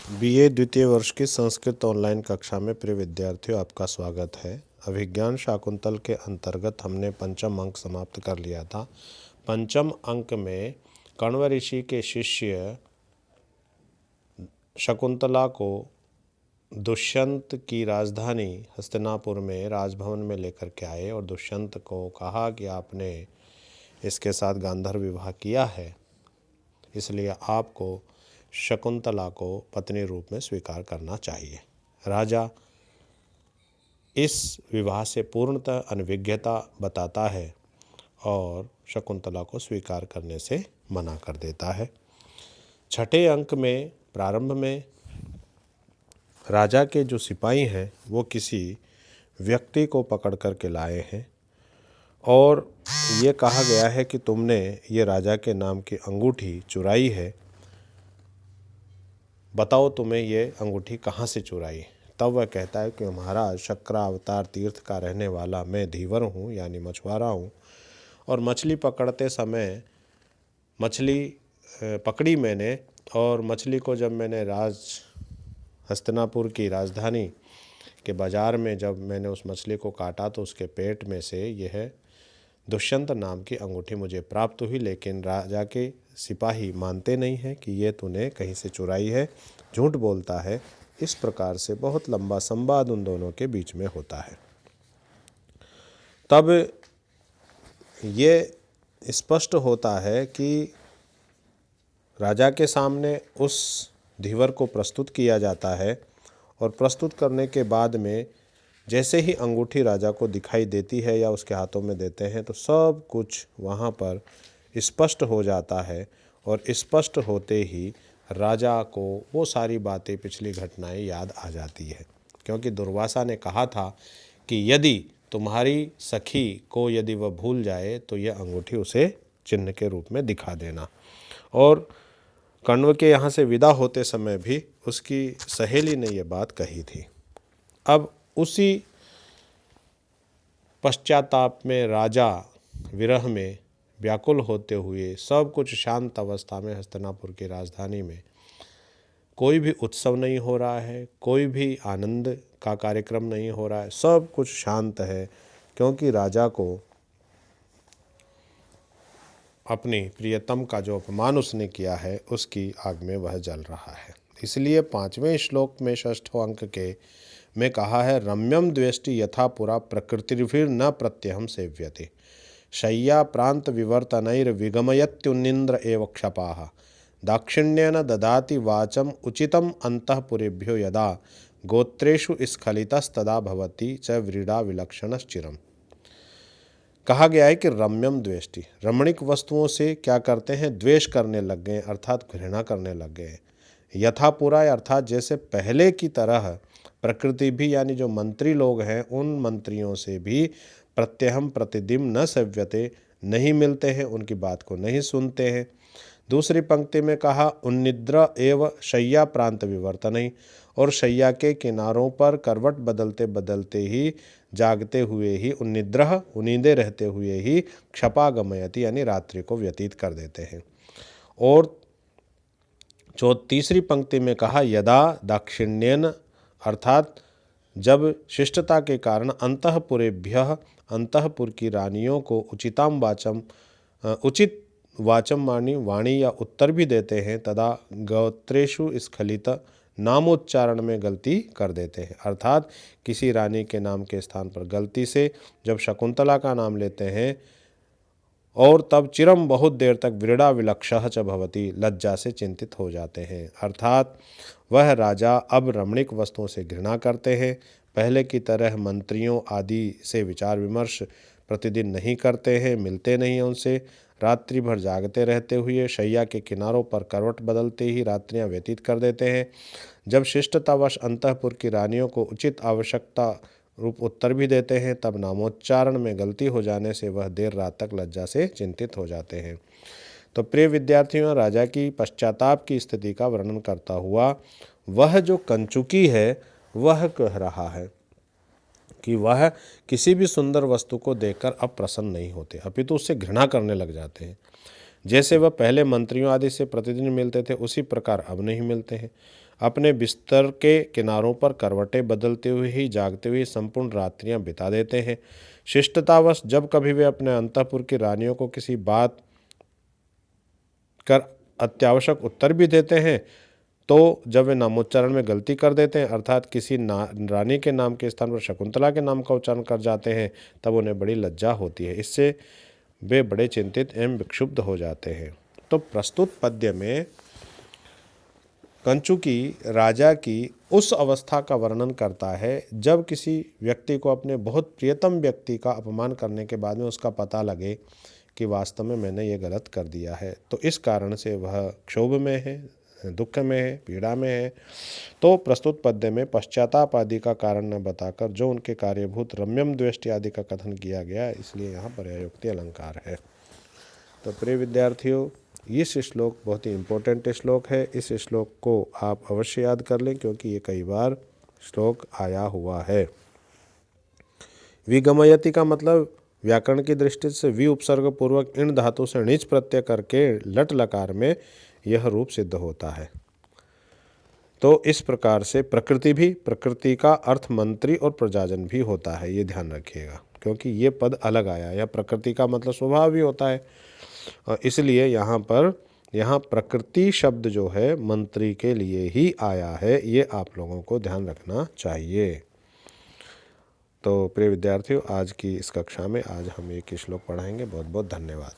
BA द्वितीय वर्ष की संस्कृत ऑनलाइन कक्षा में प्रिय विद्यार्थियों, आपका स्वागत है। अभिज्ञान शाकुंतल के अंतर्गत हमने पंचम अंक समाप्त कर लिया था। पंचम अंक में कण्व ऋषि के शिष्य शकुंतला को दुष्यंत की राजधानी हस्तिनापुर में राजभवन में लेकर के आए और दुष्यंत को कहा कि आपने इसके साथ गांधर्व विवाह किया है, इसलिए आपको शकुंतला को पत्नी रूप में स्वीकार करना चाहिए। राजा इस विवाह से पूर्णतः अनभिज्ञता बताता है और शकुंतला को स्वीकार करने से मना कर देता है। छठे अंक में प्रारंभ में राजा के जो सिपाही हैं वो किसी व्यक्ति को पकड़ कर के लाए हैं और ये कहा गया है कि तुमने ये राजा के नाम की अंगूठी चुराई है, बताओ तुम्हें ये अंगूठी कहाँ से चुराई। तब वह कहता है कि महाराज, शक्रावतार तीर्थ का रहने वाला मैं धीवर हूँ, यानी मछुआरा हूँ, और मछली पकड़ते समय मछली पकड़ी मैंने, और मछली को जब मैंने हस्तिनापुर की राजधानी के बाज़ार में जब मैंने उस मछली को काटा तो उसके पेट में से यह दुष्यंत नाम की अंगूठी मुझे प्राप्त हुई। लेकिन राजा के सिपाही मानते नहीं हैं कि ये तूने कहीं से चुराई है, झूठ बोलता है। इस प्रकार से बहुत लंबा संवाद उन दोनों के बीच में होता है। तब ये स्पष्ट होता है कि राजा के सामने उस धीवर को प्रस्तुत किया जाता है और प्रस्तुत करने के बाद में जैसे ही अंगूठी राजा को दिखाई देती है या उसके हाथों में देते हैं तो सब कुछ वहाँ पर स्पष्ट हो जाता है, और स्पष्ट होते ही राजा को वो सारी बातें, पिछली घटनाएं याद आ जाती है। क्योंकि दुर्वासा ने कहा था कि यदि तुम्हारी सखी को यदि वह भूल जाए तो यह अंगूठी उसे चिन्ह के रूप में दिखा देना। और कण्व के यहाँ से विदा होते समय भी उसकी सहेली ने यह बात कही थी। अब उसी पश्चाताप में राजा विरह में व्याकुल होते हुए, सब कुछ शांत अवस्था में, हस्तिनापुर की राजधानी में कोई भी उत्सव नहीं हो रहा है, कोई भी आनंद का कार्यक्रम नहीं हो रहा है, सब कुछ शांत है, क्योंकि राजा को अपनी प्रियतम का जो अपमान उसने किया है उसकी आग में वह जल रहा है। इसलिए 5वें श्लोक में 6ठे अंक के में कहा है, रम्यम द्वेष्टि यथा पुरा प्रकृतिर्भिर न प्रत्यहम सेव्यते, शय्या प्रांत विवर्तनैर्विगमयत्युन्निन्द्र एव क्षपाः, दाक्षिण्येन ददाति वाचम उचितम अंतःपुरेभ्यो यदा, गोत्रेषु स्खलितस्तदा भवति च व्रीडा विलक्षणश्चिरम्। कहा गया है कि रम्यम द्वेष्टि, रमणीक वस्तुओं से क्या करते हैं, द्वेष करने लग गए, अर्थात घृणा करने लग गए। यथापुरा अर्थात जैसे पहले की तरह प्रकृति भी, यानी जो मंत्री लोग हैं उन मंत्रियों से भी प्रत्यहम प्रतिदिन न सेव्यते, नहीं मिलते हैं, उनकी बात को नहीं सुनते हैं। दूसरी पंक्ति में कहा, उन्निद्र एव शय्या प्रांत विवर्तन, और शय्या के किनारों पर करवट बदलते बदलते ही, जागते हुए ही, उन्निद्र उनींदे रहते हुए ही, क्षपा गमयति यानी रात्रि को व्यतीत कर देते हैं। और तीसरी पंक्ति में कहा, यदा दाक्षिण्येन अर्थात जब शिष्टता के कारण अंतःपुरेभ्यः अंतःपुर की रानियों को उचिताम वाचम उचित वाचम वाणी या उत्तर भी देते हैं, तदा गोत्रेषु स्खलित नामोच्चारण में गलती कर देते हैं, अर्थात किसी रानी के नाम के स्थान पर गलती से जब शकुंतला का नाम लेते हैं और तब चिरम बहुत देर तक व्रीडा विलक्षः च भवति, लज्जा से चिंतित हो जाते हैं, अर्थात वह राजा अब रमणीक वस्तुओं से घृणा करते हैं। पहले की तरह मंत्रियों आदि से विचार विमर्श प्रतिदिन नहीं करते हैं, मिलते नहीं हैं उनसे, रात्रि भर जागते रहते हुए शैया के किनारों पर करवट बदलते ही रात्रियां व्यतीत कर देते हैं। जब शिष्टतावश अंतःपुर की रानियों को उचित आवश्यकता रूप उत्तर भी देते हैं, तब नामोच्चारण में गलती हो जाने से वह देर रात तक लज्जा से चिंतित हो जाते हैं। तो प्रिय विद्यार्थियों, राजा की पश्चाताप की स्थिति का वर्णन करता हुआ वह जो कंचुकी है वह कह रहा है कि वह किसी भी सुंदर वस्तु को देखकर अब प्रसन्न नहीं होते, अपितु उससे घृणा करने लग जाते हैं। जैसे वह पहले मंत्रियों आदि से प्रतिदिन मिलते थे, उसी प्रकार अब नहीं मिलते हैं। अपने बिस्तर के किनारों पर करवटें बदलते हुए ही जागते हुए संपूर्ण रात्रियां बिता देते हैं। शिष्टतावश जब कभी वे अपने अंतःपुर की रानियों को किसी बात कर अत्यावश्यक उत्तर भी देते हैं, तो जब वे नामोच्चारण में गलती कर देते हैं, अर्थात किसी रानी के नाम के स्थान पर शकुंतला के नाम का उच्चारण कर जाते हैं, तब उन्हें बड़ी लज्जा होती है। इससे वे बड़े चिंतित एवं विक्षुब्ध हो जाते हैं। तो प्रस्तुत पद्य में कंचुकी राजा की उस अवस्था का वर्णन करता है जब किसी व्यक्ति को अपने बहुत प्रियतम व्यक्ति का अपमान करने के बाद में उसका पता लगे कि वास्तव में मैंने ये गलत कर दिया है, तो इस कारण से वह क्षोभ में है, दुख में है, पीड़ा में है। तो प्रस्तुत पद्य में पश्चाताप आदि का कारण न बताकर जो उनके कार्यभूत रम्यम द्वेष्टि आदि का कथन किया गया, इसलिए यहाँ पर्यायोक्ति अलंकार है। तो प्रिय विद्यार्थियों, इस श्लोक बहुत ही इम्पोर्टेंट श्लोक है। इस श्लोक को आप अवश्य याद कर लें, क्योंकि ये कई बार श्लोक आया हुआ है। विगमयति का मतलब व्याकरण की दृष्टि से वि उपसर्ग पूर्वक इन धातु से णिच प्रत्यय करके लट लकार में यह रूप सिद्ध होता है। तो इस प्रकार से प्रकृति का अर्थ मंत्री और प्रजाजन भी होता है, ये ध्यान रखिएगा, क्योंकि ये पद अलग आया। यह प्रकृति का मतलब स्वभाव भी होता है, और इसलिए यहाँ प्रकृति शब्द जो है मंत्री के लिए ही आया है, ये आप लोगों को ध्यान रखना चाहिए। तो प्रिय विद्यार्थियों, आज की इस कक्षा में आज हम एक श्लोक पढ़ाएंगे। बहुत बहुत धन्यवाद।